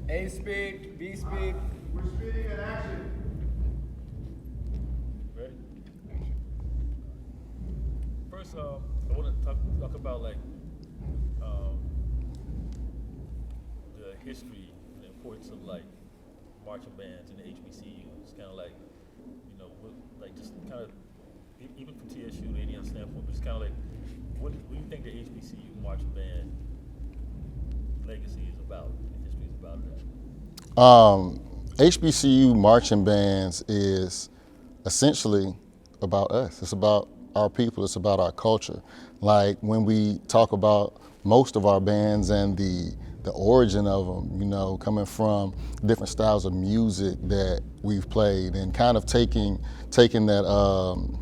A speak, B speak. We're speeding in action. Ready? First, I want to talk about like um, the history and the importance of like marching bands in the HBCUs. Kind of like, like just kind of even from TSU to any other standpoint, but just kind of like, what do you think the HBCU marching band legacy is about? And history is about that. HBCU marching bands is essentially about us. It's about our people. It's about our culture. Like when we talk about most of our bands and the origin of them, coming from different styles of music that we've played, and kind of taking that.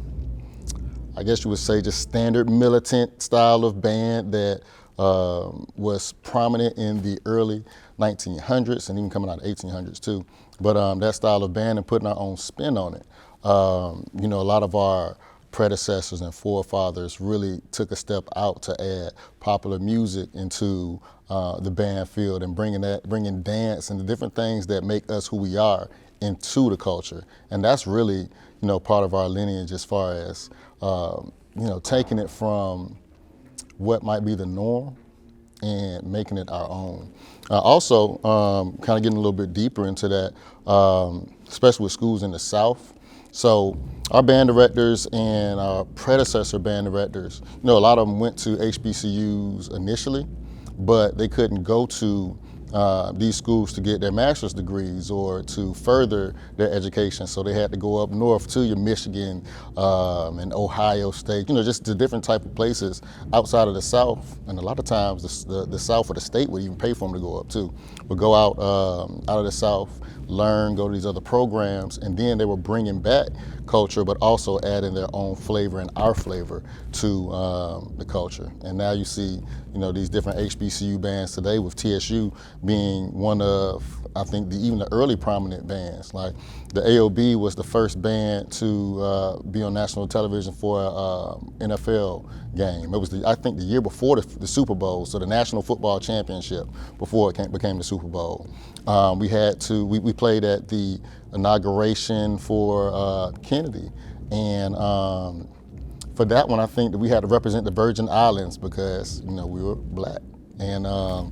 I guess you would say just standard militant style of band that was prominent in the early 1900s and even coming out of 1800s too. But that style of band and putting our own spin on it. A lot of our predecessors and forefathers really took a step out to add popular music into the band field and bringing dance and the different things that make us who we are into the culture. And that's really, part of our lineage as far as, taking it from what might be the norm and making it our own. Also, kind of getting a little bit deeper into that, especially with schools in the South. So our band directors and our predecessor band directors, a lot of them went to HBCUs initially, but they couldn't go to these schools to get their master's degrees or to further their education. So they had to go up north to your Michigan and Ohio State, just the different type of places outside of the South. And a lot of times the South or the state would even pay for them to go up too. But go out of the South, learn, go to these other programs, and then they were bringing back culture, but also adding their own flavor and our flavor to the culture. And now you see, these different HBCU bands today, with TSU being one of, I think, even the early prominent bands. Like the AOB was the first band to be on national television for an NFL game. It was, I think, the year before the Super Bowl, so the National Football Championship, before it became the Super Bowl. We played at the inauguration for Kennedy, and for that one, I think that we had to represent the Virgin Islands because we were black, and I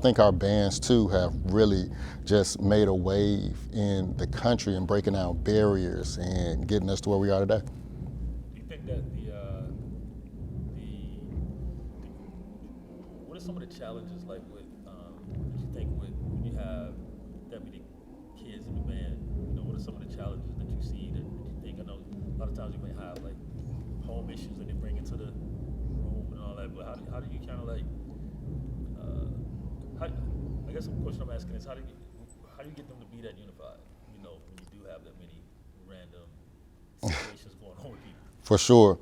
think our bands too have really just made a wave in the country and breaking down barriers and getting us to where we are today. Do you think that what are some of the challenges like with what you think with when you have that many kids in the band? What are some of the challenges that you see that you think? I know a lot of times you may have like home issues that they bring into the room and all that, but how do you kind of like I guess the question I'm asking is how do you get them to be that unified? When you do have that many random situations going on with people. For sure.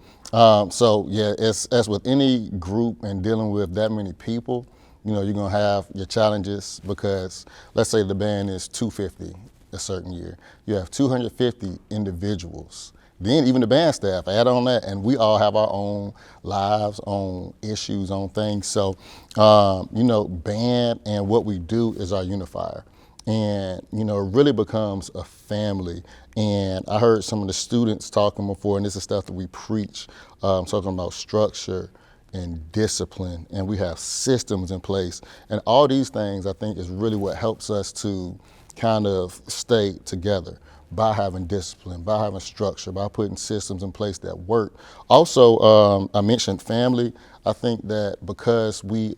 So yeah, as with any group and dealing with that many people, you're gonna have your challenges because let's say the band is 250 a certain year. You have 250 individuals. Then even the band staff, add on that, and we all have our own lives, own issues, own things. So, band and what we do is our unifier. And, it really becomes a family. And I heard some of the students talking before, and this is stuff that we preach, talking about structure and discipline, and we have systems in place. And all these things, I think, is really what helps us to kind of stay together by having discipline, by having structure, by putting systems in place that work. Also, I mentioned family. I think that because we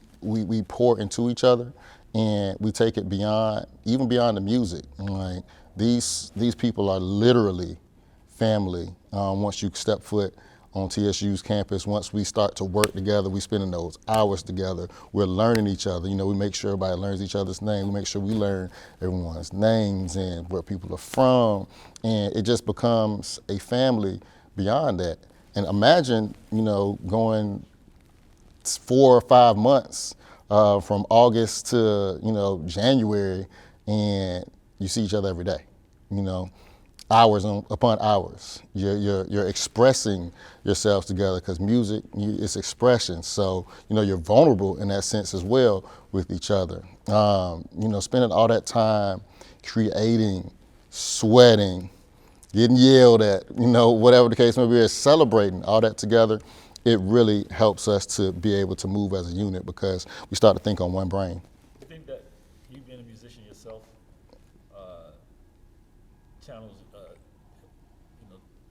pour into each other and we take it even beyond the music. Like these people are literally family. Once you step foot on TSU's campus, once we start to work together, we spending those hours together, we're learning each other. We make sure everybody learns each other's name. We make sure we learn everyone's names and where people are from. And it just becomes a family beyond that. And imagine, going 4 or 5 months from August to, January, and you see each other every day, hours upon hours. You're expressing yourselves together because music is expression. So you're vulnerable in that sense as well with each other. Spending all that time creating, sweating, getting yelled at, whatever the case may be, is celebrating all that together. It really helps us to be able to move as a unit because we start to think on one brain. I think that you being a musician yourself channels,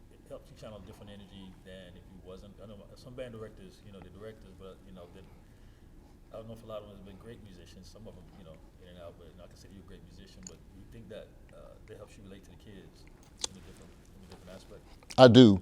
it helps you channel different energy than if you wasn't. I know some band directors, they're directors, but I don't know if a lot of them have been great musicians. Some of them, in and out, but I consider you a great musician. But do you think that that helps you relate to the kids in a different aspect? I do.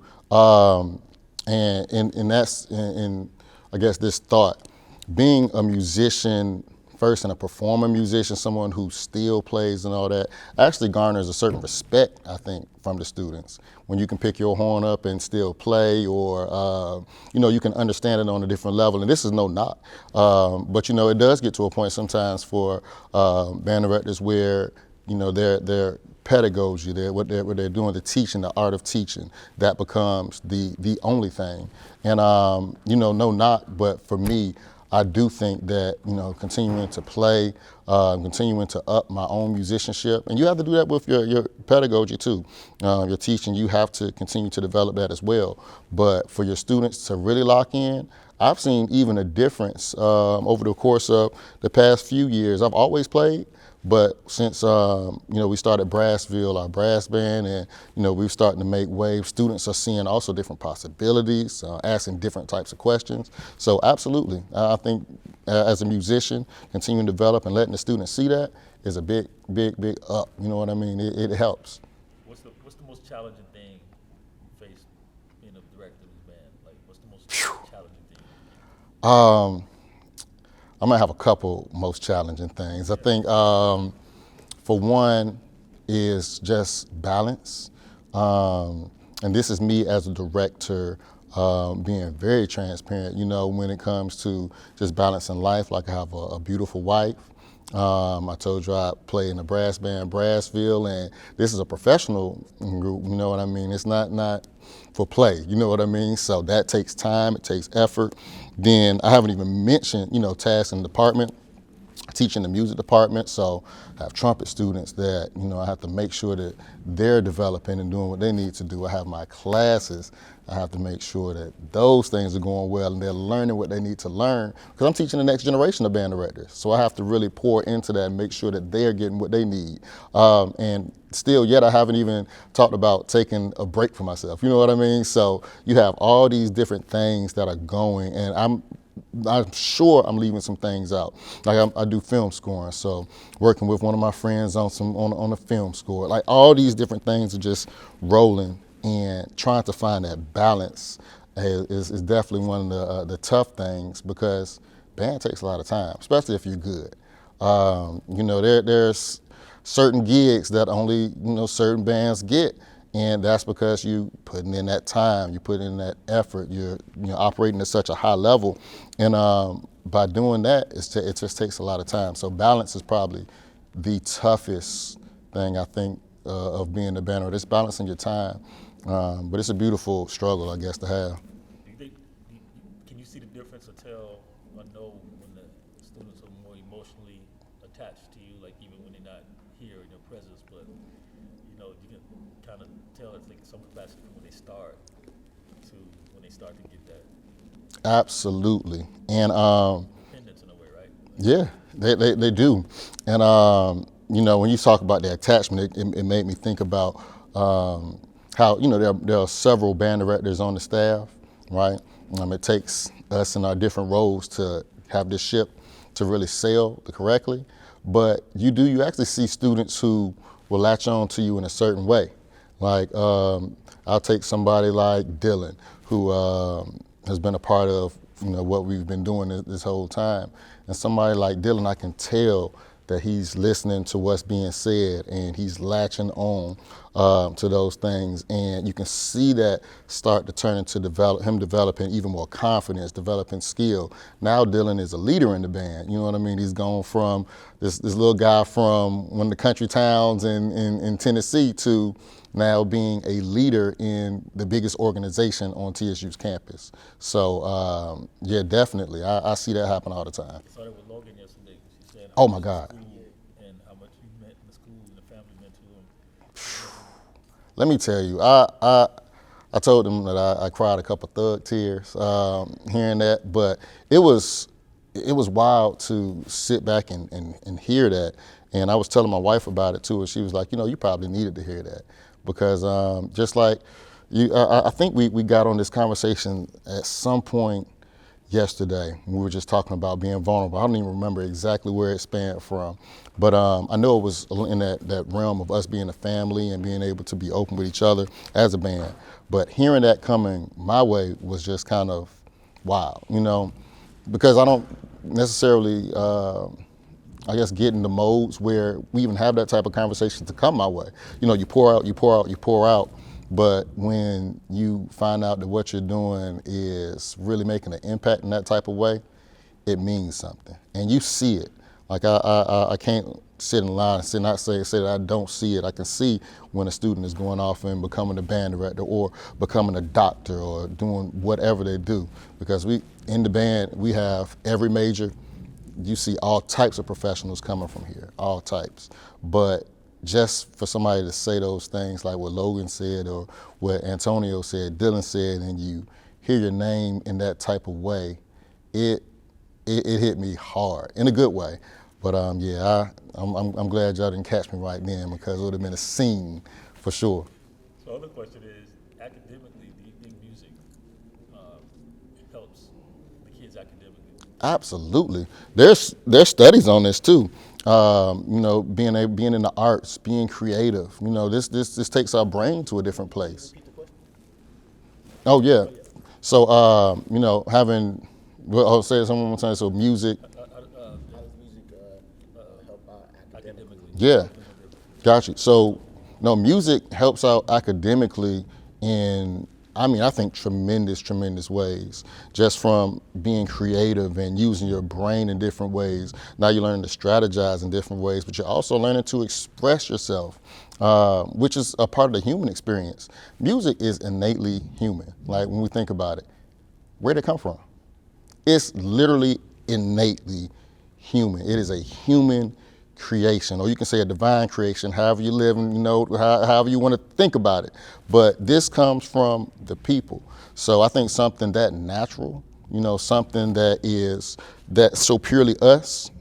And that's in I guess this thought, being a musician first and a performer musician, someone who still plays and all that, actually garners a certain respect, I think, from the students. When you can pick your horn up and still play, or you can understand it on a different level. And this is no knock, but it does get to a point sometimes for band directors where their pedagogy, what they're doing, the teaching, the art of teaching, that becomes the only thing. And no knock, but for me, I do think that continuing to play, continuing to up my own musicianship, and you have to do that with your pedagogy too. Your teaching, you have to continue to develop that as well. But for your students to really lock in, I've seen even a difference over the course of the past few years. I've always played, but since we started Brassville, our brass band, and we've started to make waves, students are seeing also different possibilities, asking different types of questions. So absolutely, I think as a musician, continuing to develop and letting the students see that is a big up. You know what I mean? It helps. What's the most challenging thing you faced being a director of this band? Like, what's the most challenging thing? I'm gonna have a couple most challenging things. I think for one is just balance. And this is me as a director being very transparent, when it comes to just balancing life. Like I have a beautiful wife. I told you I play in the brass band, Brassville, and this is a professional group, you know what I mean? It's not for play, you know what I mean? So that takes time, it takes effort. Then I haven't even mentioned, tasks in the department. I teach in the music department, so I have trumpet students that, I have to make sure that they're developing and doing what they need to do. I have my classes. I have to make sure that those things are going well and they're learning what they need to learn, because I'm teaching the next generation of band directors. So I have to really pour into that and make sure that they're getting what they need. And still yet I haven't even talked about taking a break for myself. You know what I mean? So you have all these different things that are going, and I'm sure I'm leaving some things out. Like I do film scoring, so working with one of my friends on a film score. Like all these different things are just rolling, and trying to find that balance is definitely one of the tough things, because band takes a lot of time, especially if you're good. There's certain gigs that only certain bands get. And that's because you putting in that time, you put in that effort, you're operating at such a high level. And by doing that, it just takes a lot of time. So balance is probably the toughest thing, I think, of being a band. It's balancing your time. But it's a beautiful struggle, I guess, to have. Do you think, can you see the difference or tell or know when the students are more emotionally attached to you, like even when they're not here in your presence, but you can kind of tell it's like some capacity from when they start to when they start to get that Absolutely. And dependence in a way, right? yeah, they do. And when you talk about the attachment, it made me think about how there are several band directors on the staff, right? It takes us in our different roles to have this ship to really sail correctly. But you actually see students who will latch on to you in a certain way. Like I'll take somebody like Dylan, who has been a part of what we've been doing this whole time. And somebody like Dylan, I can tell that he's listening to what's being said and he's latching on to those things. And you can see that start to turn into him developing even more confidence, developing skill. Now Dylan is a leader in the band. You know what I mean? He's gone from this little guy from one of the country towns in Tennessee to now being a leader in the biggest organization on TSU's campus. So yeah, definitely. I see that happen all the time. I saw that with Logan yesterday. She said Oh my God. And how much you meant in the school and the family meant to him. Let me tell you, I told him that I cried a couple thug tears hearing that, but it was wild to sit back and hear that. And I was telling my wife about it too, and she was like, you probably needed to hear that. Because just like you, I think we got on this conversation at some point yesterday. We were just talking about being vulnerable. I don't even remember exactly where it spanned from, but I know it was in that realm of us being a family and being able to be open with each other as a band. But hearing that coming my way was just kind of wild, because I don't necessarily, I guess, get into modes where we even have that type of conversation to come my way. You pour out, you pour out, you pour out. But when you find out that what you're doing is really making an impact in that type of way, it means something. And you see it. Like I can't sit in line and not say that I don't see it. I can see when a student is going off and becoming a band director or becoming a doctor or doing whatever they do. Because in the band, we have every major. You see all types of professionals coming from here, all types. But just for somebody to say those things like what Logan said or what Antonio said, Dylan said, and you hear your name in that type of way, it hit me hard in a good way. But yeah, I'm glad y'all didn't catch me right then, because it would have been a scene for sure. So the other question is, academically, do you think music helps the kids academically? Absolutely. There's studies on this too. Being in the arts, being creative. This takes our brain to a different place. Oh yeah. So having, well, I'll say it one more time. So music. How does music help out academically? Yeah. Got you. So music helps out academically in, I think tremendous ways, just from being creative and using your brain in different ways. Now you're learning to strategize in different ways, but you're also learning to express yourself, which is a part of the human experience. Music is innately human. Like when we think about it, where'd it come from? It's literally innately human. It is a human creation, or you can say a divine creation, however you live, and however you want to think about it. But this comes from the people. So I think something that natural, something that's so purely us,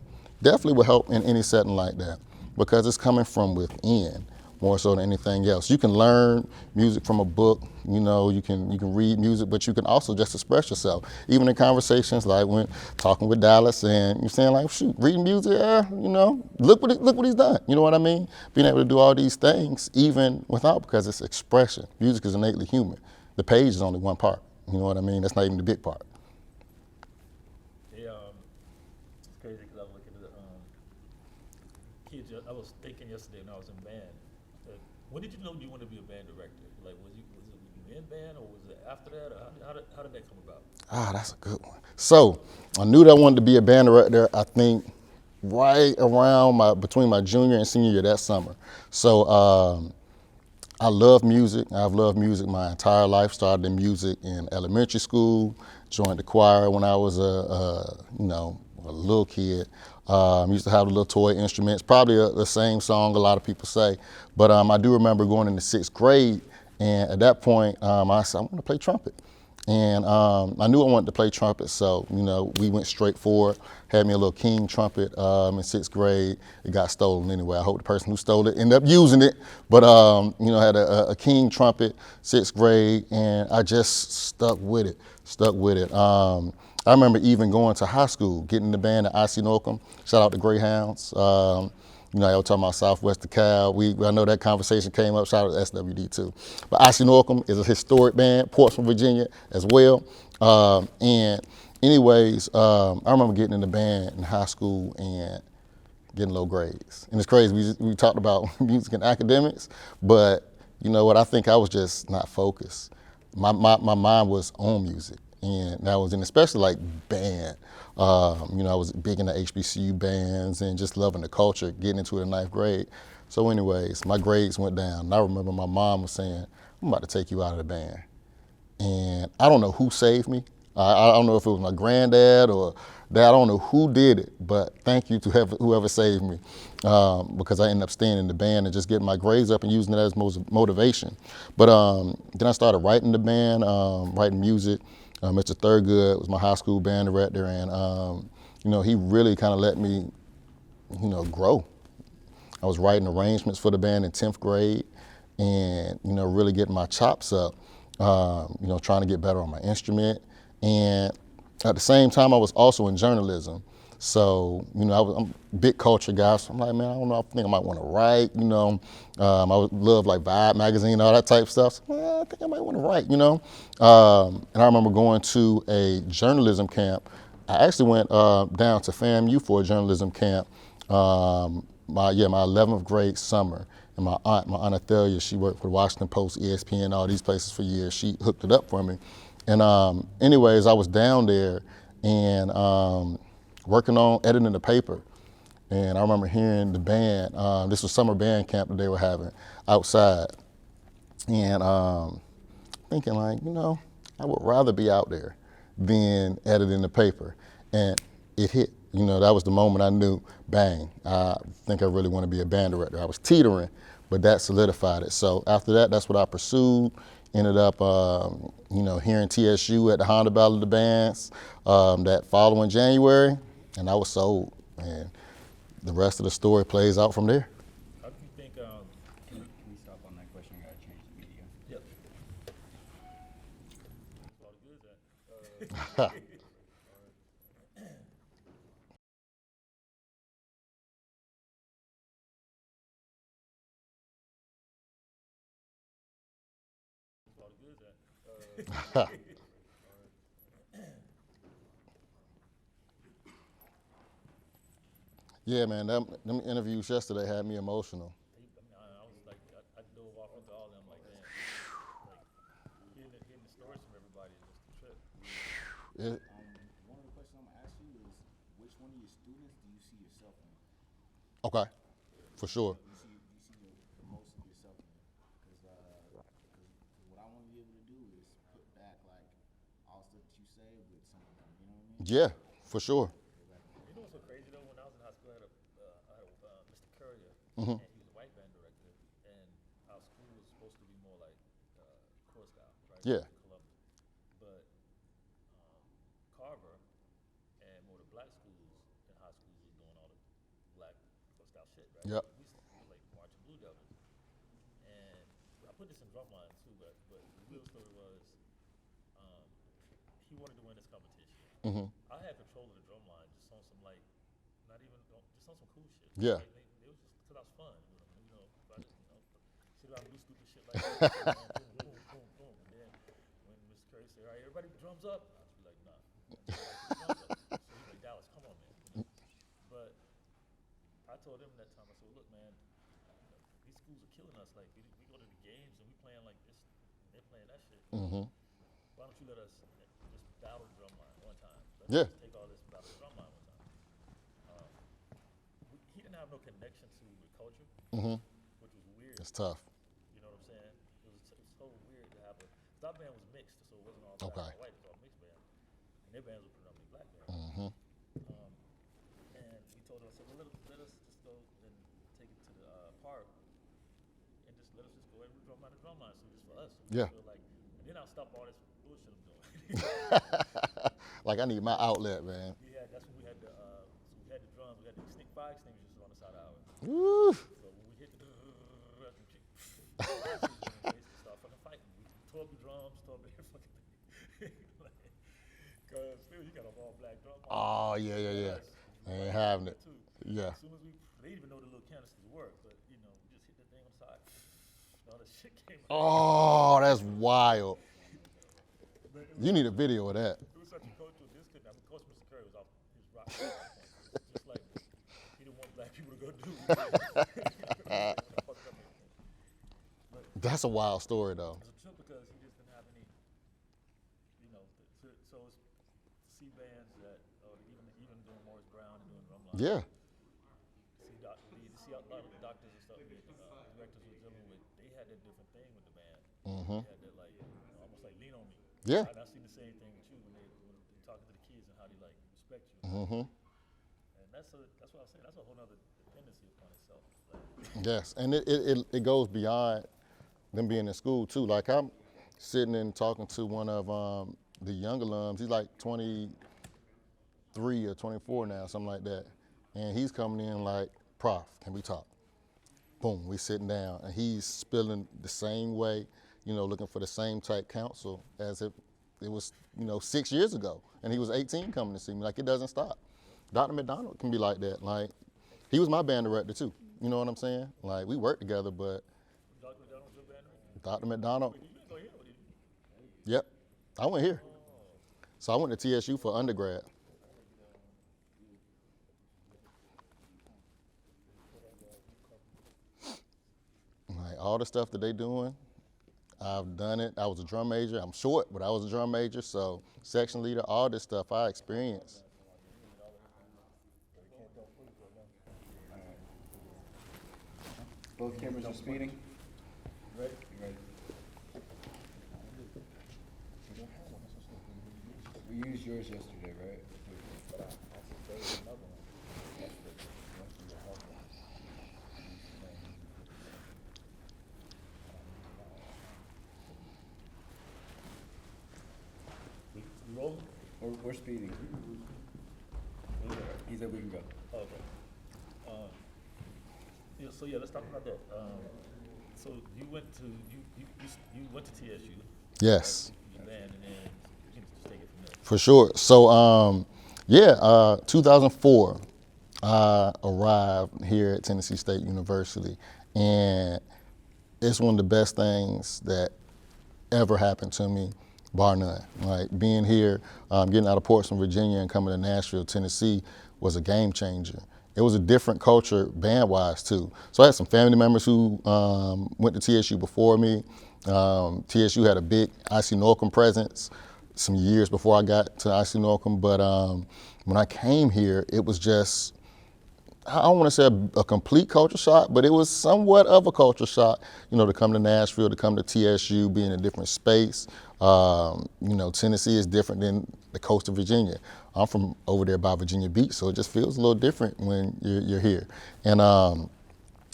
definitely will help in any setting like that, because it's coming from within more so than anything else. You can learn music from a book, you can read music, but you can also just express yourself. Even in conversations like when talking with Dallas and you're saying like, shoot, reading music, look what he's done. You know what I mean? Being able to do all these things even without, because it's expression. Music is innately human. The page is only one part. You know what I mean? That's not even the big part. Yeah, it's crazy because I was looking at the kids. I was thinking yesterday when I was in band. When did you know you wanted to be a band director? Like, was it in band, or was it after that, or how did that come about? That's a good one. So I knew that I wanted to be a band director, I think, right around between my junior and senior year that summer. So I love music. I've loved music my entire life. Started in music in elementary school, joined the choir when I was a little kid. Used to have the little toy instruments, probably the same song a lot of people say. But I do remember going into 6th grade, and at that point, I said, I want to play trumpet. And I knew I wanted to play trumpet, so, we went straight for it. Had me a little King trumpet in 6th grade. It got stolen anyway. I hope the person who stole it ended up using it. But, had a King trumpet, 6th grade, and I just stuck with it. I remember even going to high school, getting in the band at IC Norcom. Shout out to Greyhounds. I was talking about Southwest DeKalb. I know that conversation came up. Shout out to SWD too. But IC Norcom is a historic band, Portsmouth, Virginia as well. And anyways, I remember getting in the band in high school, and getting low grades. And it's crazy, we talked about music and academics, but you know what, I think I was just not focused. My mind was on music, and that was, and especially like band. You know, I was big into HBCU bands and just loving the culture, getting into it in ninth grade. So anyways, my grades went down. And I remember my mom was saying, I'm about to take you out of the band. And I don't know who saved me. I don't know if it was my granddad or dad. I don't know who did it, but thank you to whoever saved me, because I ended up staying in the band and just getting my grades up and using it as motivation. But then I started writing the band, writing music. Mr. Thurgood was my high school band director, and you know, he really kind of let me, you know, grow. I was writing arrangements for the band in 10th grade, and you know, really getting my chops up. You know, trying to get better on my instrument. And at the same time, I was also in journalism. So, you know, I'm a big culture guy. So I'm like, man, I don't know, I think I might want to write, you know. I would love like Vibe magazine, all that type of stuff. So, well, I think I might want to write, you know. And I remember going to a journalism camp. I actually went down to FAMU for a journalism camp my 11th grade summer. And my aunt Athelia, she worked for the Washington Post, ESPN, all these places for years. She hooked it up for me. And anyways, I was down there and working on editing the paper. And I remember hearing the band, this was summer band camp that they were having outside. And thinking like, you know, I would rather be out there than editing the paper. And it hit. You know, that was the moment I knew, bang, I think I really want to be a band director. I was teetering, but that solidified it. So after that, that's what I pursued. Ended up, you know, here in TSU at the Honda Battle of the Bands that following January, and I was sold. And the rest of the story plays out from there. How do you think? Can we stop on that question? I gotta change the video. Yep. That's all good. That. That's all good. That. Yeah, man, them interviews yesterday had me emotional. I was like, I dove off into all of them, like, man, like hearing the stories from everybody is just a trip. It, One of the questions I'm gonna ask you is, which one of your students do you see yourself in? okay, for sure. You see the most of yourself in? Because what I want to be able to do is put back like all stuff that you say with something. You know what I mean? Yeah, for sure. You know what's so crazy though? When I was in high school, I had Mr. Courier, Mhm. and he was a white band director, and our school was supposed to be more like core style, right? Yeah. Columbus. But Carver and more the black schools and high schools was doing all the black core style shit, right? Yep. We used to like marching Blue Devils, and I put this in drumline too, but the real story was he wanted to win this competition. Mhm. I had control of the drum line just on some like, not even just on some cool shit. Yeah. Like, it was just because I was fun with them, you know. Sit around and do stupid shit like that. Boom, boom, boom, boom. And then when Mr. Curry said, "All right, everybody, drums up," I'd be like, "Nah." Drums up. So he's like, "Dallas, come on, man." But I told him that time, I said, "Look, man, these schools are killing us. Like, we go to the games and we playing like this, and they're playing that shit. Mhm. Why don't you let us just battle the drum line one time? Let's Yeah. just take all this battle the drum line one time." He didn't have no connection to the culture, Mhm. which was weird. It's tough. You know what I'm saying? It was so weird to have our band was mixed, so it wasn't all black Okay. or white. It was all mixed band, and their bands were predominantly black bands. Mhm. And he told us, I said, "Well, let us just go and take it to the park, and just let us just go every drum line to drum line, so just for us. So we Yeah. feel like, and then I'll stop all this bullshit I'm doing." Like I need my outlet, man. That's when we had the so we had the drums, we had the fire extinguishers on the side of ours. Woo. So when we hit the basically start fucking fighting. We tore up the drums, tore up every fucking thing. Cause still you got a all black drum line. Oh yeah. I ain't having it. Too. Yeah. As soon as they didn't even know the little canisters work, but you know, we just hit the thing on the side. And all that shit came out. Oh, that's wild. But it was, You need a video of that. it was such a cultural disconnect. I mean, Coach Mr. Curry was off his rock. Just like he didn't want black people to go do. Fucked up everything. But That's a wild story though. it's a trip because he just didn't have any, you know. So it's see bands that even doing Morris Brown and doing drumline. Yeah. See a lot of the doctors and stuff, directors were dealing with. They had that different thing with the band. Mm-hmm. They had that like almost like lean on me. Yeah. And I seen the same thing with you when they talking to the kids and how they like respect you. Mm-hmm. And that's what I was saying. That's a whole nother dependency upon itself. Like, Yes, and it goes beyond them being in school too. Like I'm sitting and talking to one of the young alums. He's like 23 or 24 now, something like that. And he's coming in like, Prof, can we talk? Boom, we sitting down, and he's spilling the same way, you know, looking for the same type counsel as if it was, you know, 6 years ago, and he was 18 coming to see me. Like, it doesn't stop. Dr. McDonald can be like that. Like, he was my band director too. You know what I'm saying? Like, we worked together, but Dr. McDonald was your band director? Dr. McDonald, You didn't go here, or did you? yep, I went here. So I went to TSU for undergrad. Like, all the stuff that they doing, I've done it. I was a drum major. I'm short, but I was a drum major. So section leader, all this stuff I experienced. Both cameras are speeding. Ready? You ready? We used yours yesterday, right? We rolling? We're speeding. He said we can go. Oh, okay. Yeah, so yeah, let's talk about that. So you went to you went to TSU. Yes. Your band, and then you can just take it from there. For sure. So, 2004, I arrived here at Tennessee State University, and it's one of the best things that ever happened to me, bar none. Like, being here, getting out of Portsmouth, Virginia, and coming to Nashville, Tennessee, was a game changer. It was a different culture band-wise too. So I had some family members who went to TSU before me. TSU had a big IC Norcom presence some years before I got to IC Norcom, but when I came here, it was just, I don't want to say a complete culture shock, but it was somewhat of a culture shock, you know, to come to Nashville, to come to TSU, be in a different space. You know, Tennessee is different than the coast of Virginia. I'm from over there by Virginia Beach, so it just feels a little different when you're here. And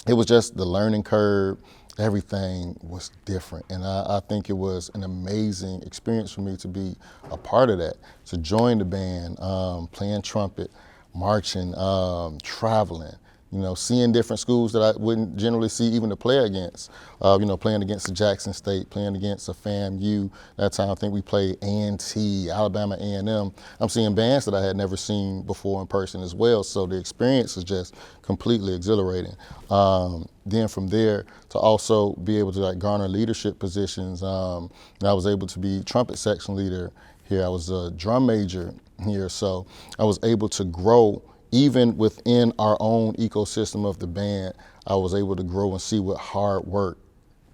it was just the learning curve, everything was different. And I think it was an amazing experience for me to be a part of that, to join the band, playing trumpet, marching, traveling, you know, seeing different schools that I wouldn't generally see even to play against. You know, playing against the Jackson State, playing against a FAMU. That time I think we played A&T, Alabama A&M. I'm seeing bands that I had never seen before in person as well. So the experience is just completely exhilarating. Then from there to also be able to like garner leadership positions. And I was able to be trumpet section leader here. I was a drum major here. So I was able to grow even within our own ecosystem of the band. I was able to grow and see what hard work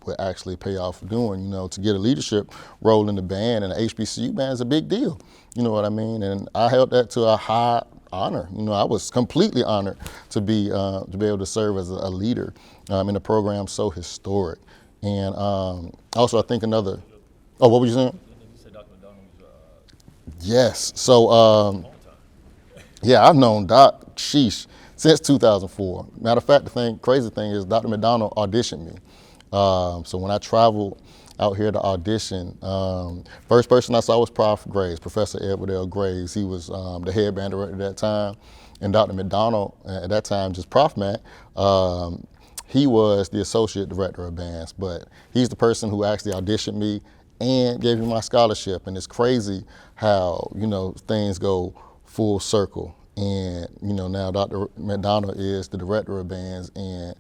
would actually pay off doing. You know, to get a leadership role in the band, and the HBCU band is a big deal. You know what I mean? And I held that to a high honor. You know, I was completely honored to be able to serve as a leader in a program so historic. And also, I think another. Oh, what were you saying? And then you said Dr. McDonald was Yes. So. Yeah, I've known Doc, sheesh, since 2004. Matter of fact, crazy thing is Dr. McDonald auditioned me. So when I traveled out here to audition, first person I saw was Prof. Graves, Professor Edward L. Graves. He was the head band director at that time. And Dr. McDonald, at that time, just Prof. Matt, he was the associate director of bands, but he's the person who actually auditioned me and gave me my scholarship. And it's crazy how, you know, things go full circle. And, you know, now Dr. McDonald is the director of bands and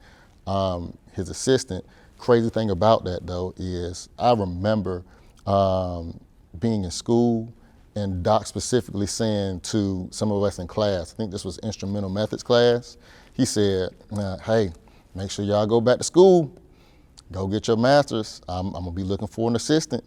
his assistant. Crazy thing about that, though, is I remember being in school and Doc specifically saying to some of us in class, I think this was instrumental methods class, he said, hey, make sure y'all go back to school, go get your master's. I'm gonna be looking for an assistant.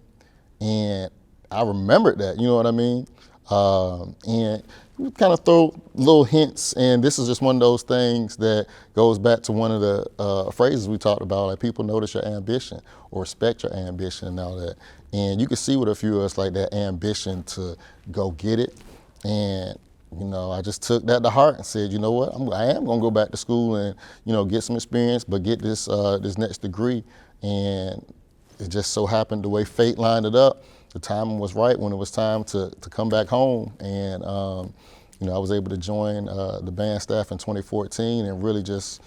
And I remembered that, you know what I mean? And we kind of throw little hints, and this is just one of those things that goes back to one of the phrases we talked about, like people notice your ambition or respect your ambition and all that. And you can see with a few of us like that ambition to go get it. And you know, I just took that to heart and said, you know what, I am gonna go back to school and, you know, get some experience, but get this this next degree. And it just so happened the way fate lined it up, the timing was right when it was time to come back home. And you know, I was able to join the band staff in 2014 and really just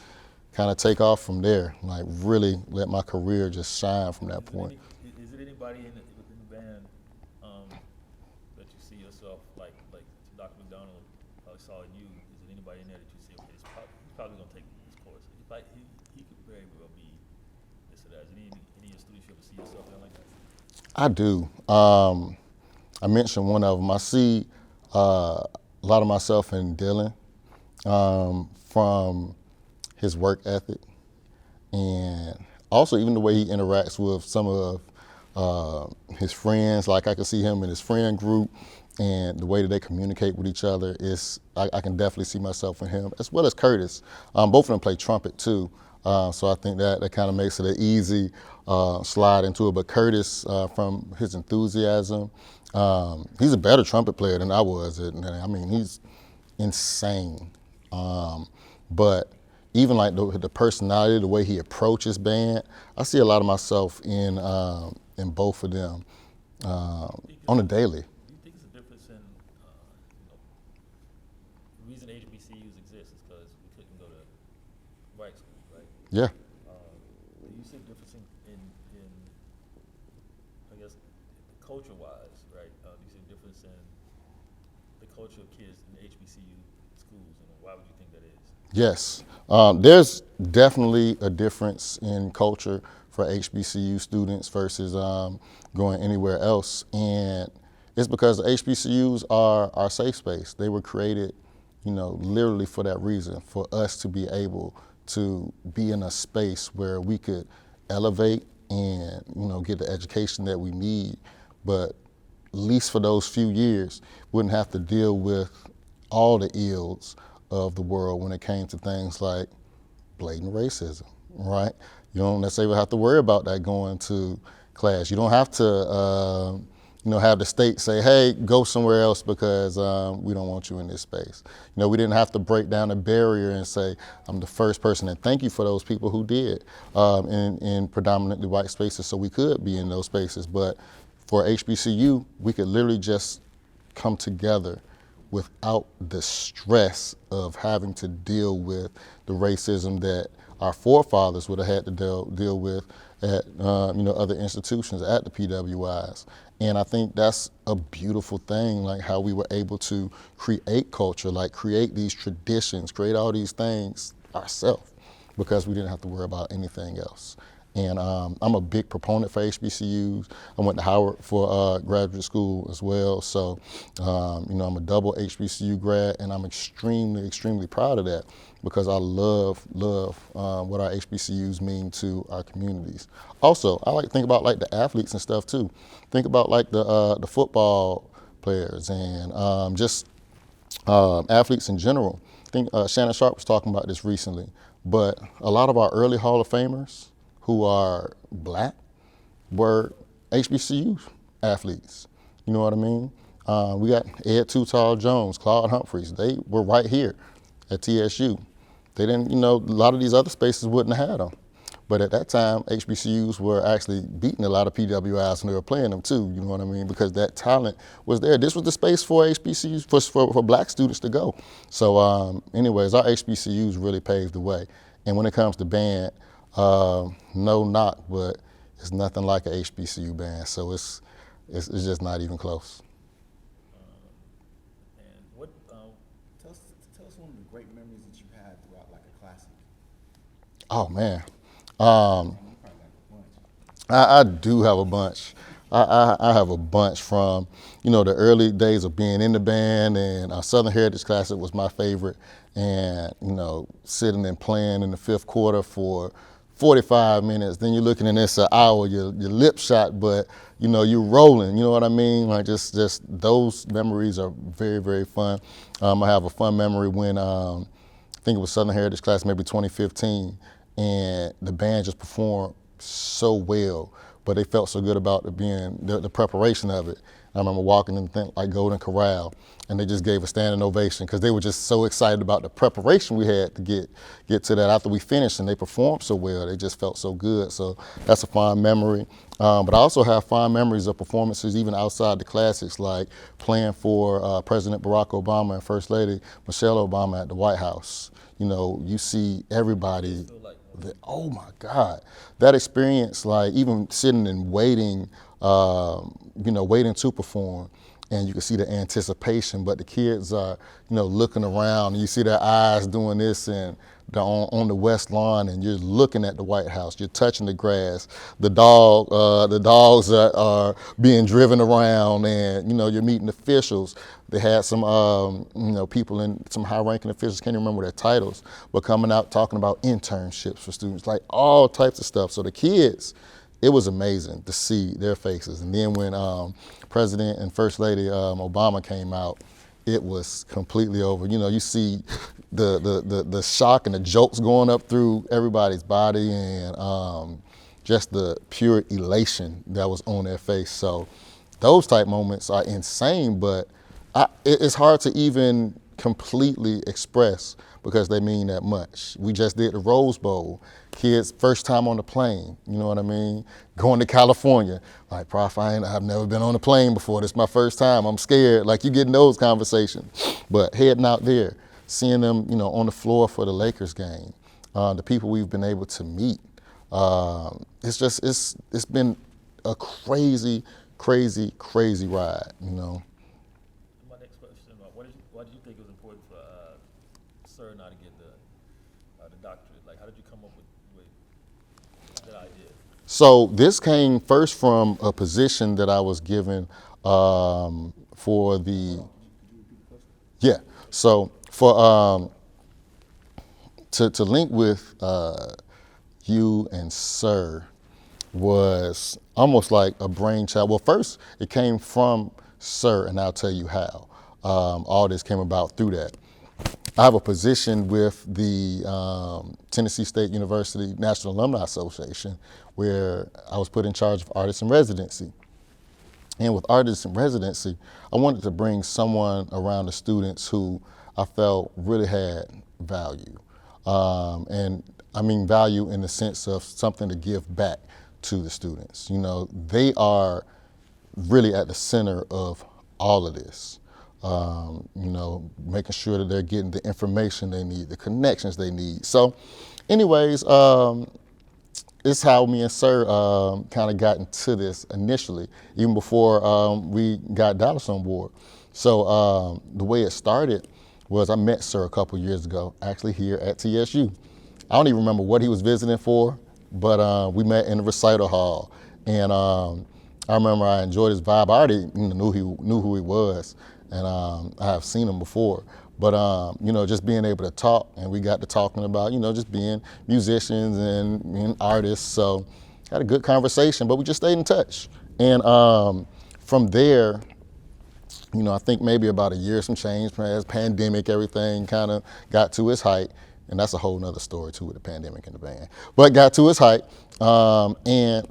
kind of take off from there, like really let my career just shine from that point. Is it anybody within the band that you see yourself, like Dr. McDonald probably saw in you, is it anybody in there that you see, okay, he's probably going to take this course? He could very well be this or that. Is any of your students you ever see yourself in like that? I do. I mentioned one of them. I see a lot of myself in Dylan from his work ethic, and also even the way he interacts with some of his friends. Like I can see him in his friend group, and the way that they communicate with each other is, I can definitely see myself in him, as well as Curtis. Both of them play trumpet too, so I think that kind of makes it an easy slide into it. But Curtis, from his enthusiasm, he's a better trumpet player than I was. I mean, he's insane. But even like the personality, the way he approaches band, I see a lot of myself in both of them on a daily. Do you think it's a difference in, the reason HBCUs exist is because we couldn't go to right school, right? Yeah. Do you see a difference in I guess, culture-wise, right? Do you see a difference in the culture of kids in the HBCU schools, and why would you think that is? Yes, there's definitely a difference in culture for HBCU students versus going anywhere else. And it's because the HBCUs are our safe space. They were created, you know, literally for that reason, for us to be able to be in a space where we could elevate and, you know, get the education that we need. But at least for those few years, wouldn't have to deal with all the ills of the world when it came to things like blatant racism, right? You don't necessarily have to worry about that going to class. You don't have to, you know, have the state say, hey, go somewhere else because we don't want you in this space. You know, we didn't have to break down a barrier and say, I'm the first person, and thank you for those people who did in predominantly white spaces, so we could be in those spaces. But for HBCU, we could literally just come together without the stress of having to deal with the racism that our forefathers would have had to deal with at you know, other institutions, at the PWIs. And I think that's a beautiful thing, like how we were able to create culture, like create these traditions, create all these things ourselves, because we didn't have to worry about anything else. And I'm a big proponent for HBCUs. I went to Howard for graduate school as well. So, you know, I'm a double HBCU grad, and I'm extremely, extremely proud of that, because I love what our HBCUs mean to our communities. Also, I like to think about like the athletes and stuff too. Think about like the football players and just athletes in general. I think Shannon Sharp was talking about this recently, but a lot of our early Hall of Famers who are black were HBCU athletes. You know what I mean? We got Ed Too Tall Jones, Claude Humphreys. They were right here at TSU. They didn't, you know, a lot of these other spaces wouldn't have had them. But at that time, HBCUs were actually beating a lot of PWIs, and they were playing them too, you know what I mean? Because that talent was there. This was the space for HBCUs, for black students to go. So anyways, our HBCUs really paved the way. And when it comes to band, no knock, but it's nothing like a HBCU band, so it's just not even close. And what, Tell us one of the great memories that you had throughout like a classic. Oh man, You probably got a bunch. I do have a bunch. I have a bunch from, the early days of being in the band, and Southern Heritage Classic was my favorite. And, sitting and playing in the fifth quarter for 45 minutes, then you're looking in this an hour, your lip shot, but you're rolling, you know what I mean? Like just those memories are very, very fun. I have a fun memory when, I think it was Southern Heritage Class, maybe 2015, and the band just performed so well, but they felt so good about it being the preparation of it. I remember walking in like Golden Corral, and they just gave a standing ovation because they were just so excited about the preparation we had to get to that. After we finished and they performed so well, they just felt so good. So that's a fond memory. But I also have fond memories of performances even outside the classics, like playing for President Barack Obama and First Lady Michelle Obama at the White House. You see everybody. Oh my God, that experience, like even sitting and waiting, waiting to perform, and you can see the anticipation, but the kids are, looking around, and you see their eyes doing this, and they're on the West Lawn, and you're looking at the White House, you're touching the grass, the dogs are being driven around, and, you're meeting officials. They had some, people in some high-ranking officials, can't even remember their titles, but coming out talking about internships for students, like all types of stuff. So the kids, it was amazing to see their faces. And then when President and First Lady Obama came out, it was completely over. You see the shock and the jokes going up through everybody's body, and just the pure elation that was on their face. So those type moments are insane, but it's hard to even completely express because they mean that much. We just did the Rose Bowl. Kids, first time on the plane, you know what I mean? Going to California, like, Prof, I've never been on a plane before. This is my first time, I'm scared. Like, you getting those conversations. But heading out there, seeing them, on the floor for the Lakers game, the people we've been able to meet, it's been a crazy, crazy, crazy ride, My next question, why did you think it was important for Sir not to get the doctorate? Like, how did you come up with that idea? So this came first from a position that I was given for the, yeah. So for to link with you and Sir was almost like a brainchild. Well, first it came from Sir, and I'll tell you how. All this came about through that. I have a position with the Tennessee State University National Alumni Association where I was put in charge of artists in residency. And with artists in residency, I wanted to bring someone around the students who I felt really had value. And I mean value in the sense of something to give back to the students. They are really at the center of all of this. Making sure that they're getting the information they need, the connections they need. So anyways, it's how me and Sir kind of got into this initially, even before we got Dallas on board. So the way it started was I met Sir a couple years ago, actually here at TSU. I don't even remember what he was visiting for, but we met in the recital hall. And I remember I enjoyed his vibe. I already knew who he was, and I have seen him before. But just being able to talk, and we got to talking about just being musicians and being artists. So had a good conversation, but we just stayed in touch. And from there, I think maybe about a year, some change, as pandemic, everything kind of got to its height. And that's a whole nother story too with the pandemic and the band. But got to its height, and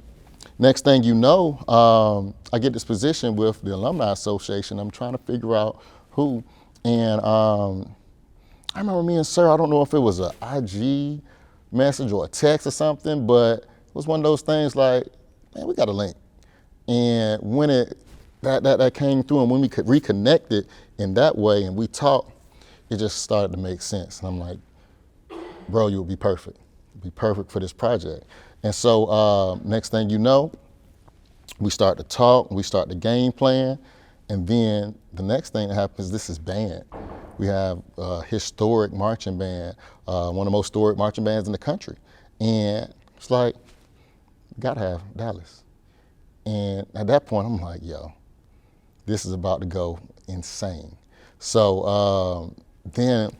next thing you know, I get this position with the Alumni Association. I'm trying to figure out who. And I remember me and Sir, I don't know if it was an IG message or a text or something, but it was one of those things like, man, we got a link. And when that came through, and when we could reconnect it in that way and we talked, it just started to make sense. And I'm like, bro, you would be perfect. You'd be perfect for this project. And so next thing you know, we start to talk, we start the game plan, and then the next thing that happens, this is band. We have a historic marching band, one of the most historic marching bands in the country. And it's like, gotta have Dallas. And at that point, I'm like, yo, this is about to go insane. So then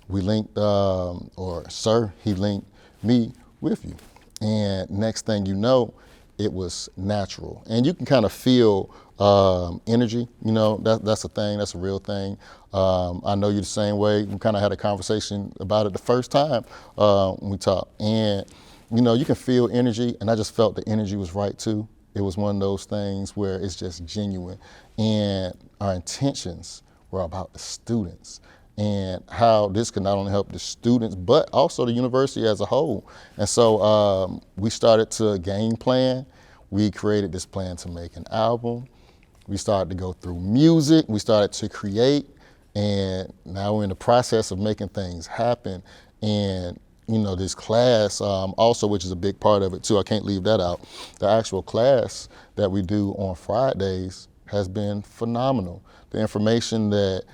we linked, or sir, he linked me with you. And next thing you know, it was natural. And you can kind of feel energy, that's a thing, that's a real thing. I know you the same way. We kind of had a conversation about it the first time we talked. And, you can feel energy, and I just felt the energy was right too. It was one of those things where it's just genuine. And our intentions were about the students and how this could not only help the students, but also the university as a whole. And so we started to game plan. We created this plan to make an album. We started to go through music. We started to create. And now we're in the process of making things happen. And this class also, which is a big part of it too, I can't leave that out. The actual class that we do on Fridays has been phenomenal. The information that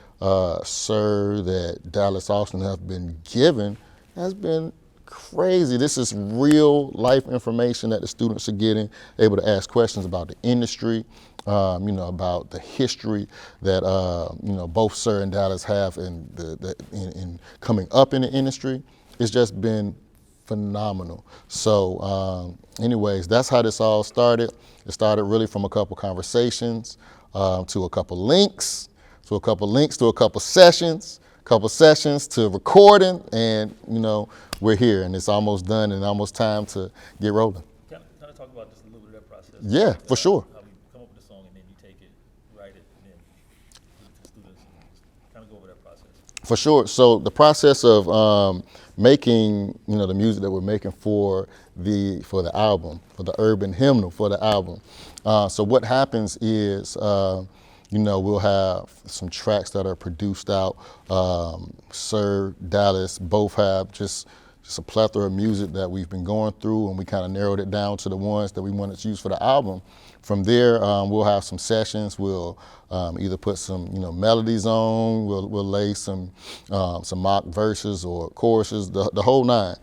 Sir, that Dallas Austin have been given has been crazy. This is real life information that the students are getting, able to ask questions about the industry, about the history that, both Sir and Dallas have in coming up in the industry. It's just been phenomenal. So anyways, that's how this all started. It started really from a couple conversations to a couple links, to a couple sessions to recording, and we're here, and it's almost done and almost time to get rolling. Kind of talk about just a little bit of that process. Yeah, for sure. How we come up with a song and then you take it, write it, and then give it to the students. Kind of go over that process. For sure. So the process of making, the music that we're making for the album, for the urban hymnal for the album. So what happens is, we'll have some tracks that are produced out. Sir, Dallas, both have just a plethora of music that we've been going through, and we kind of narrowed it down to the ones that we wanted to use for the album. From there, we'll have some sessions. We'll either put some, melodies on. We'll lay some mock verses or choruses, the whole nine.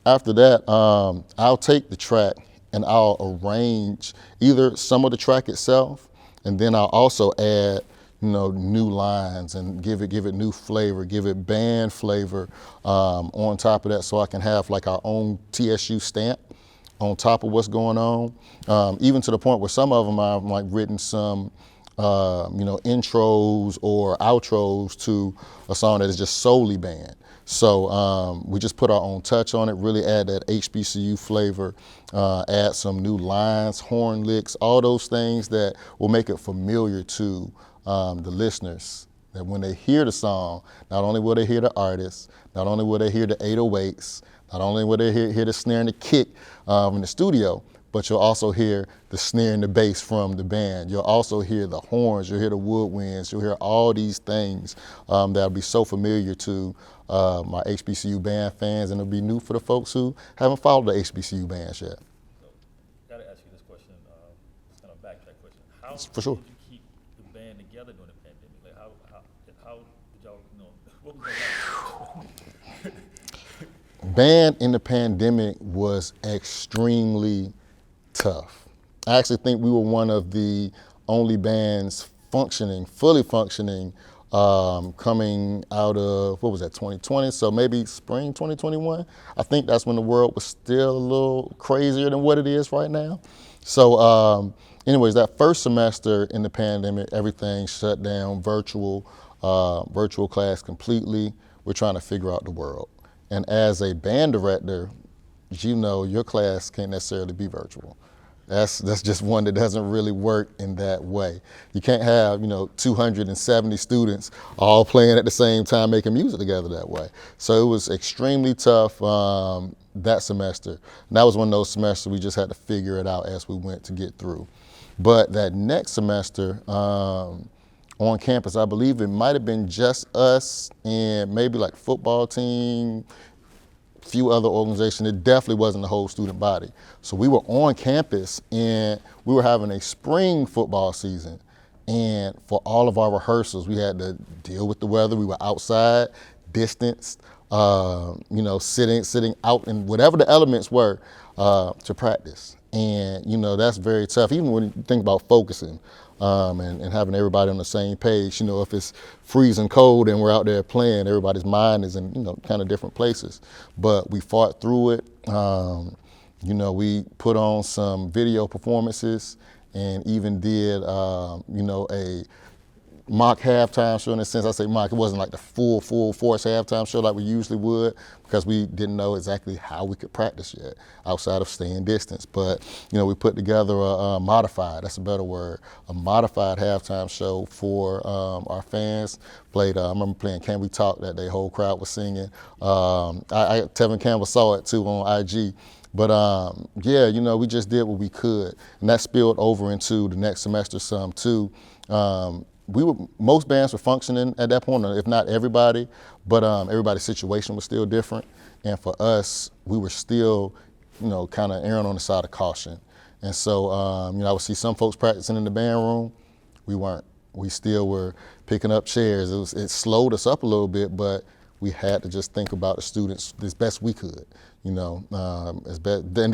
After that, I'll take the track and I'll arrange either some of the track itself, and then I'll also add, new lines and give it new flavor, give it band flavor on top of that, so I can have like our own TSU stamp on top of what's going on. Even to the point where some of them I've like written some, intros or outros to a song that is just solely band. So we just put our own touch on it, really add that HBCU flavor, add some new lines, horn licks, all those things that will make it familiar to the listeners. That when they hear the song, not only will they hear the artist, not only will they hear the 808s, not only will they hear the snare and the kick in the studio, but you'll also hear the snare and the bass from the band. You'll also hear the horns, you'll hear the woodwinds, you'll hear all these things that'll be so familiar to my HBCU band fans, and it'll be new for the folks who haven't followed the HBCU bands yet. So, gotta ask you this question, it's kind of a backtrack question. How For sure. did you keep the band together during the pandemic? Like how did y'all, what was that like? Band in the pandemic was extremely tough. I actually think we were one of the only bands fully functioning, coming out of, 2020? So maybe spring 2021. I think that's when the world was still a little crazier than what it is right now. So anyways, that first semester in the pandemic, everything shut down, virtual class completely. We're trying to figure out the world. And as a band director, your class can't necessarily be virtual. That's just one that doesn't really work in that way. You can't have, 270 students all playing at the same time, making music together that way. So it was extremely tough that semester. And that was one of those semesters we just had to figure it out as we went to get through. But that next semester, on campus, I believe it might have been just us and maybe like football team, few other organizations. It definitely wasn't the whole student body. So we were on campus and we were having a spring football season. And for all of our rehearsals, we had to deal with the weather. We were outside, distanced, sitting out in whatever the elements were to practice. And that's very tough. Even when you think about focusing and having everybody on the same page. If it's freezing cold and we're out there playing, everybody's mind is in kind of different places. But we fought through it. We put on some video performances and even did a mock halftime show. In a sense, I say mock, it wasn't like the full force halftime show like we usually would, because we didn't know exactly how we could practice yet outside of staying distance. But we put together a modified, that's a better word, a modified halftime show for our fans. Played I remember playing Can We Talk that day, whole crowd was singing. Tevin Campbell saw it too on IG. But we just did what we could, and that spilled over into the next semester some too. Most bands were functioning at that point, if not everybody, but everybody's situation was still different. And for us, we were still, kind of erring on the side of caution. And so, I would see some folks practicing in the band room. We weren't. We still were picking up chairs. It slowed us up a little bit, but we had to just think about the students as best we could. And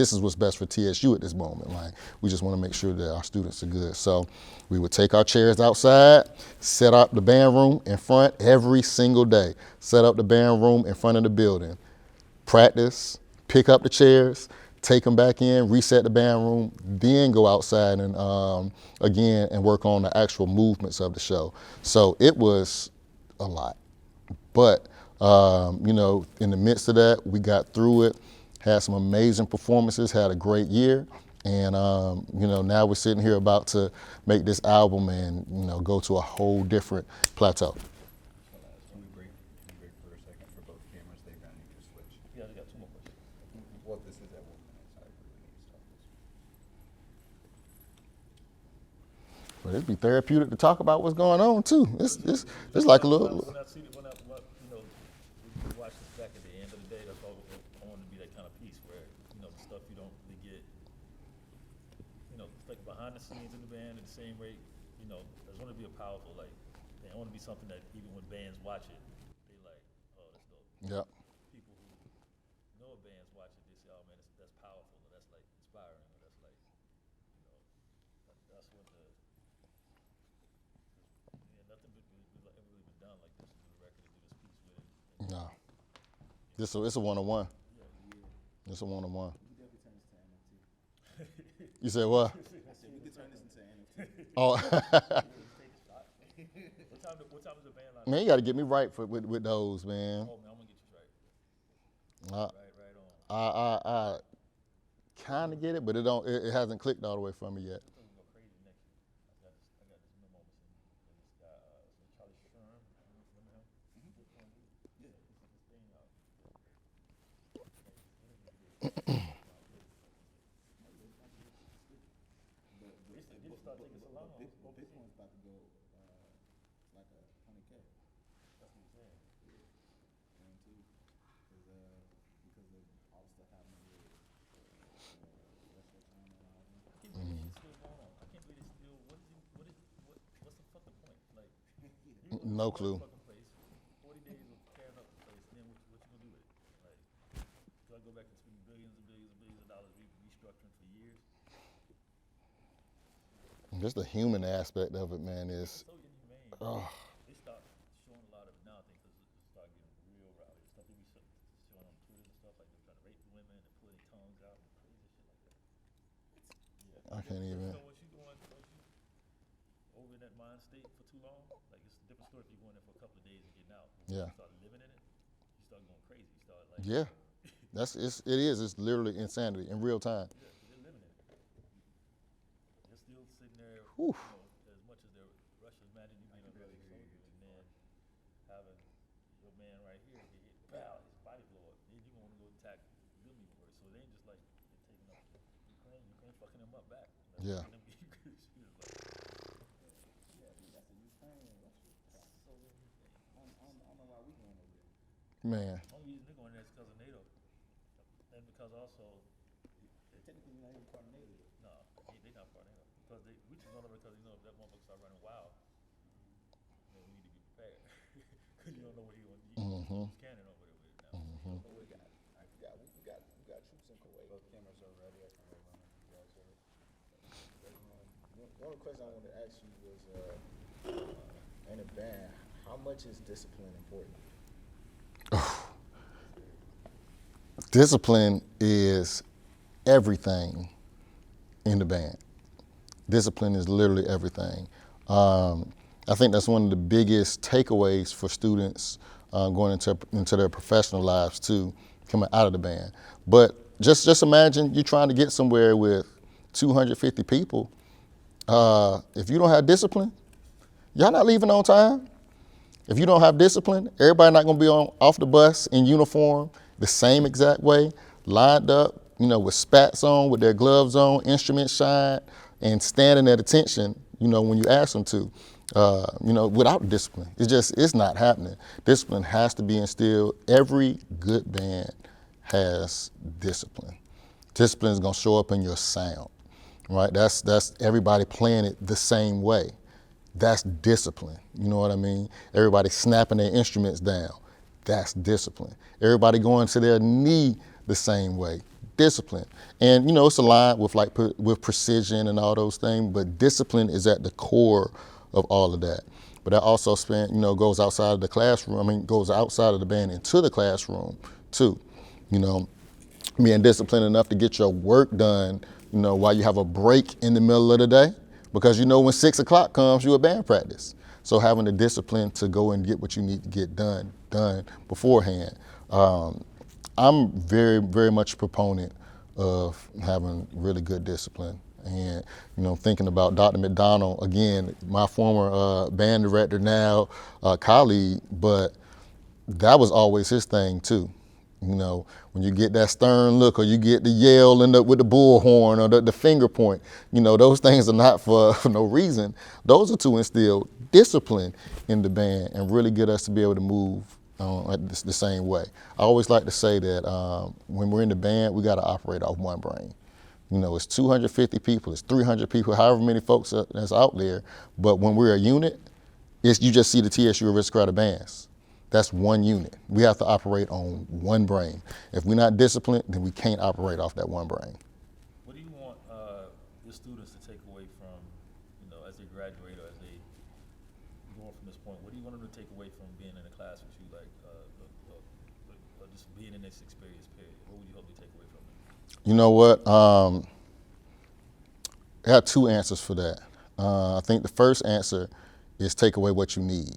this is what's best for TSU at this moment. Like, we just want to make sure that our students are good. So we would take our chairs outside, set up the band room in front every single day, set up the band room in front of the building, practice, pick up the chairs, take them back in, reset the band room, then go outside and again and work on the actual movements of the show. So it was a lot. But, in the midst of that, we got through it, had some amazing performances, had a great year. And, now we're sitting here about to make this album and, go to a whole different plateau. Can we break for a second for both cameras? They're gonna need to switch. Yeah, I got two more questions. Well, this is at 1 minute, so I really need to stop this. But it'd be therapeutic to talk about what's going on too. It's like a little. When I see it, when we watch this back at the end of the day, that's all I want to be that kind of piece where, the stuff you don't really get, like behind the scenes in the band at the same rate, there's going to be a powerful, like, I want to be something that even when bands watch it, they like, oh, that's dope. Yeah. People who know bands watch it, they say, oh man, that's powerful, or that's like inspiring, or that's like, that's what nothing ever really been done like this with a record to do this piece with it. No. It's a one-on-one. It's a one-on-one. We could definitely turn this to NFT. You said what? I said we could turn this into NFT. Oh, What time is the band line? man, you got to get me right with those, man. Oh man, I'm gonna get you right. Right on. I kind of get it, but it hasn't clicked all the way for me yet. It's gonna go crazy next year. I got this memo missing. This guy, Charlie Sherm. Remember him? This thing out. They just start taking so long. This one's about to go like 100K. That's what I'm saying. Guaranteed. Because of all the stuff happening with West China and all that. I can't believe this shit's still going on. I can't believe it's still. What's the fucking point? Like, you No clue. Fucking place. 40 days of tearing up the place, and then what you gonna do with it? Like, do I go back and spend billions and billions and billions of dollars restructuring for years? Just the human aspect of it, man, is. So inhumane. Oh. They start showing a lot of it now. I think because it start getting real rowdy. Stuff they be showing on Twitter and stuff, like they're trying to rape the women and pulling their tongues out and crazy shit like that. Yeah. I can't even. Once you over in that mind state for too long, like it's a different story if you go in there for a couple of days and getting out. But Yeah. you start living in it, you start going crazy. You start like Yeah. It's literally insanity in real time. yeah, 'cause they're living in it. They're still sitting there, Whew. as much as they're Russia's mad at you being a Russian soldier, and then having your man right here get hit, pow, his body blow up. Then you want to go attack them even worse. So they ain't just like they're taking up Ukraine fucking them up back. Yeah. Them getting good shit. It's like, That's the Ukraine and Russia. so everything. I don't know why we going over there. Man. Only reason they're going there is because of NATO, and because also, Technically, we're not even part of NATO. no, they not part of NATO. Because we just going over because if that motherfucker start running wild, then we need to be prepared. Because you don't know what he want to use cannon over there with now. But we got troops in Kuwait. Both cameras are ready. I can roll on if you guys. one question I wanted to ask you was, in a band, how much is discipline important? Discipline is everything in the band. Discipline is literally everything. I think that's one of the biggest takeaways for students going into their professional lives too, coming out of the band. But just imagine you're trying to get somewhere with 250 people. If you don't have discipline, y'all not leaving on time. If you don't have discipline, everybody not gonna be off the bus in uniform the same exact way, lined up, with spats on, with their gloves on, instruments shined, and standing at attention, when you ask them to, without discipline. It's not happening. Discipline has to be instilled. Every good band has discipline. Discipline is gonna show up in your sound, right? That's everybody playing it the same way. That's discipline, you know what I mean? Everybody snapping their instruments down, that's discipline. Everybody going to their knee the same way, discipline. And it's aligned with precision and all those things, but discipline is at the core of all of that. But that also goes outside of the classroom, goes outside of the band into the classroom too. Being disciplined enough to get your work done, while you have a break in the middle of the day. Because when 6 o'clock comes, you're at band practice. So having the discipline to go and get what you need to get done beforehand. I'm very, very much a proponent of having really good discipline. And, thinking about Dr. McDonald, again, my former band director, now colleague, but that was always his thing too. When you get that stern look, or you get the yell with the bullhorn, or the finger point, those things are not for no reason. Those are to instill discipline in the band and really get us to be able to move the same way. I always like to say that when we're in the band, we got to operate off one brain. It's 250 people, it's 300 people, however many folks that's out there. But when we're a unit, you just see the TSU Aristocratic Bands. That's one unit. We have to operate on one brain. If we're not disciplined, then we can't operate off that one brain. What do you want your students to take away from, as they graduate or as they go on from this point? What do you want them to take away from being in a class with you, or just being in this experience period? What would you hope they take away from it? You know what? I have two answers for that. I think the first answer is take away what you need.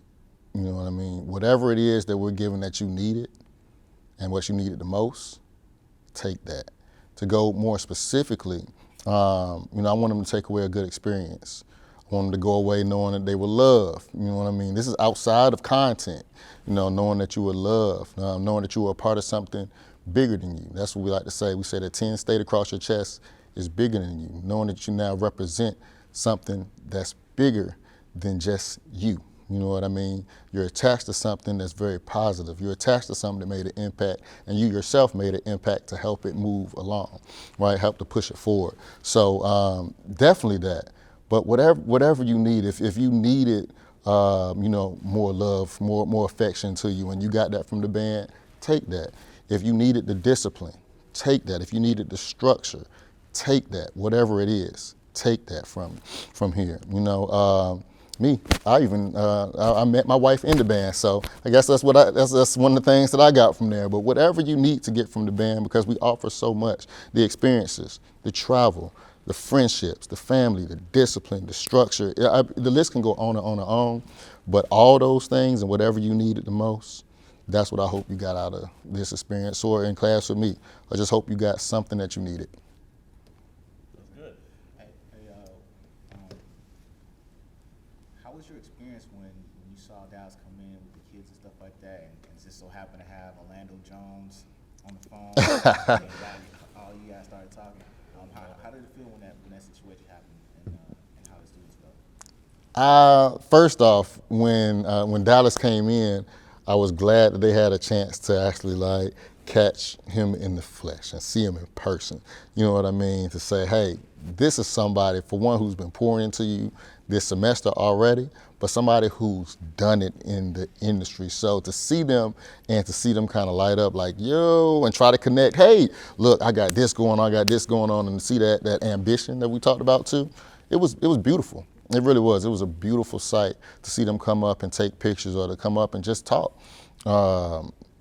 You know what I mean? Whatever it is that we're given that you need it and what you need it the most, take that. To go more specifically, I want them to take away a good experience. I want them to go away knowing that they were loved. You know what I mean? This is outside of content, knowing that you were loved, knowing that you were a part of something bigger than you. That's what we like to say. We say that 10 stayed across your chest is bigger than you, knowing that you now represent something that's bigger than just you. You know what I mean? You're attached to something that's very positive. You're attached to something that made an impact, and you yourself made an impact to help it move along, right? Help to push it forward. So definitely that. But whatever you need, if you needed, more love, more affection to you, and you got that from the band, take that. If you needed the discipline, take that. If you needed the structure, take that. Whatever it is, take that from here. Me, I met my wife in the band, so I guess that's one of the things that I got from there. But whatever you need to get from the band, because we offer so much, the experiences, the travel, the friendships, the family, the discipline, the structure, the list can go on and on and on. But all those things and whatever you needed the most, that's what I hope you got out of this experience or in class with me. I just hope you got something that you needed. That's good. How was your experience when you saw Dallas come in with the kids and stuff like that, and just so happened to have Orlando Jones on the phone, and all you guys started talking? How did it feel when that situation happened, and how the students felt? First off, when Dallas came in, I was glad that they had a chance to actually catch him in the flesh and see him in person. You know what I mean? To say, hey, this is somebody, for one, who's been pouring into you this semester already, but somebody who's done it in the industry. So to see them and to see them kind of light up like, yo, and try to connect, hey, look, I got this going on, and to see that ambition that we talked about too, it was beautiful. It really was. It was a beautiful sight to see them come up and take pictures or to come up and just talk.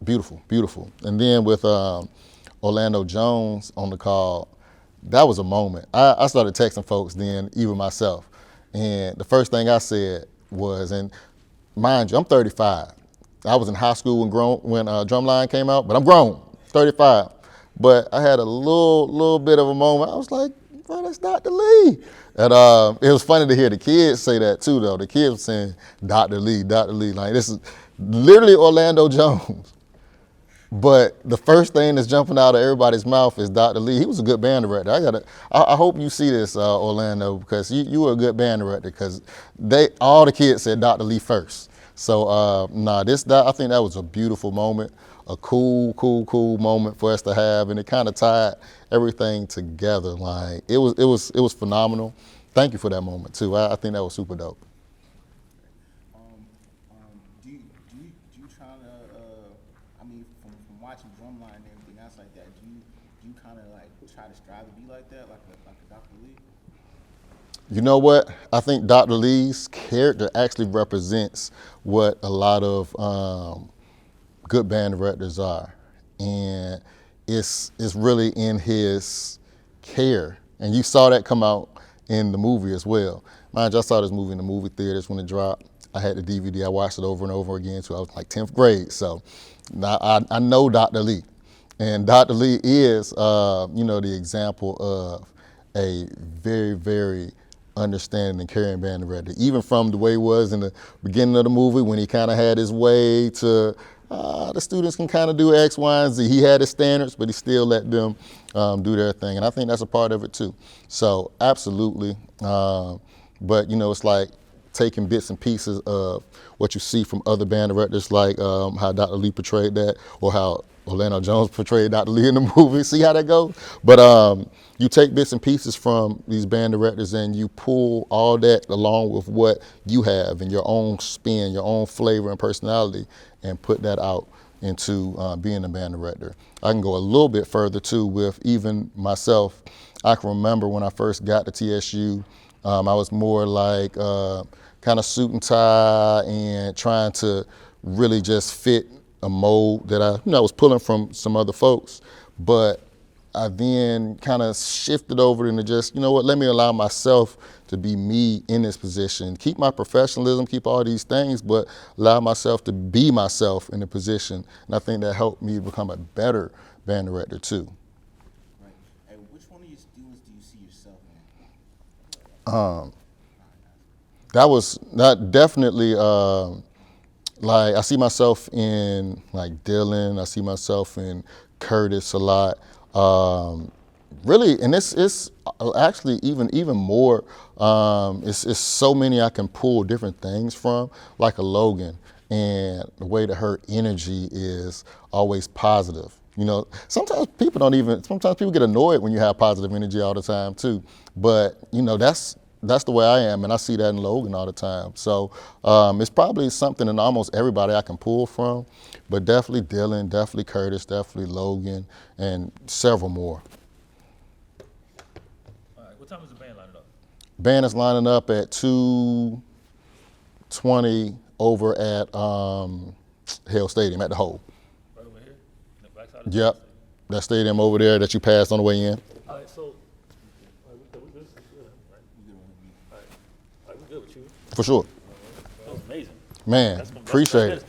Beautiful, beautiful. And then with Orlando Jones on the call, that was a moment. I started texting folks then, even myself. And the first thing I said was, and mind you, I'm 35. I was in high school when Drumline came out, but I'm grown, 35. But I had a little bit of a moment. I was like, bro, that's Dr. Lee. And it was funny to hear the kids say that too, though. The kids were saying, Dr. Lee, Dr. Lee. Like, this is literally Orlando Jones. But the first thing that's jumping out of everybody's mouth is Dr. Lee. He was a good band director. I hope you see this, Orlando, because you were a good band director, because all the kids said Dr. Lee first. So I think that was a beautiful moment, a cool moment for us to have, and it kind of tied everything together. Like it was phenomenal. Thank you for that moment too. I think that was super dope. Do you try to, I mean, from watching Drumline and everything else like that, do you kind of like try to strive to be like that, like a Dr. Lee? You know what? I think Dr. Lee's character actually represents what a lot of good band directors are. And it's really in his care. And you saw that come out in the movie as well. Mind you, I saw this movie in the movie theaters when it dropped. I had the DVD. I watched it over and over again until I was like 10th grade. So now I know Dr. Lee. And Dr. Lee is, the example of a very, very understanding and caring band director. Even from the way he was in the beginning of the movie when he kind of had his way to, the students can kind of do X, Y, and Z. He had his standards, but he still let them do their thing. And I think that's a part of it too. So absolutely. But, it's like taking bits and pieces of what you see from other band directors, like how Dr. Lee portrayed that, or how Orlando Jones portrayed Dr. Lee in the movie. See how that goes? But you take bits and pieces from these band directors and you pull all that along with what you have and your own spin, your own flavor and personality, and put that out into being a band director. I can go a little bit further too with even myself. I can remember when I first got to TSU, I was more like kind of suit and tie and trying to really just fit a mold that I was pulling from some other folks. But I then kind of shifted over into just, let me allow myself to be me in this position. Keep my professionalism, keep all these things, but allow myself to be myself in the position. And I think that helped me become a better band director too. Right. Hey, which one of your students do you see yourself in? That definitely, like I see myself in like Dylan, I see myself in Curtis a lot. Really, and it's actually even more, it's so many I can pull different things from, like a Logan, and the way that her energy is always positive. Sometimes people get annoyed when you have positive energy all the time too, but that's the way I am, and I see that in Logan all the time. So it's probably something in almost everybody I can pull from, but definitely Dylan, definitely Curtis, definitely Logan, and several more. All right, what time is the band lining up? Band is lining up at 2:20 over at Hale Stadium at the Hole. Right over here? In the backside of the Yep, that stadium over there that you passed on the way in. All right, so, we good, right? All right, we good with you. For sure. That was amazing. Man, That's appreciate it.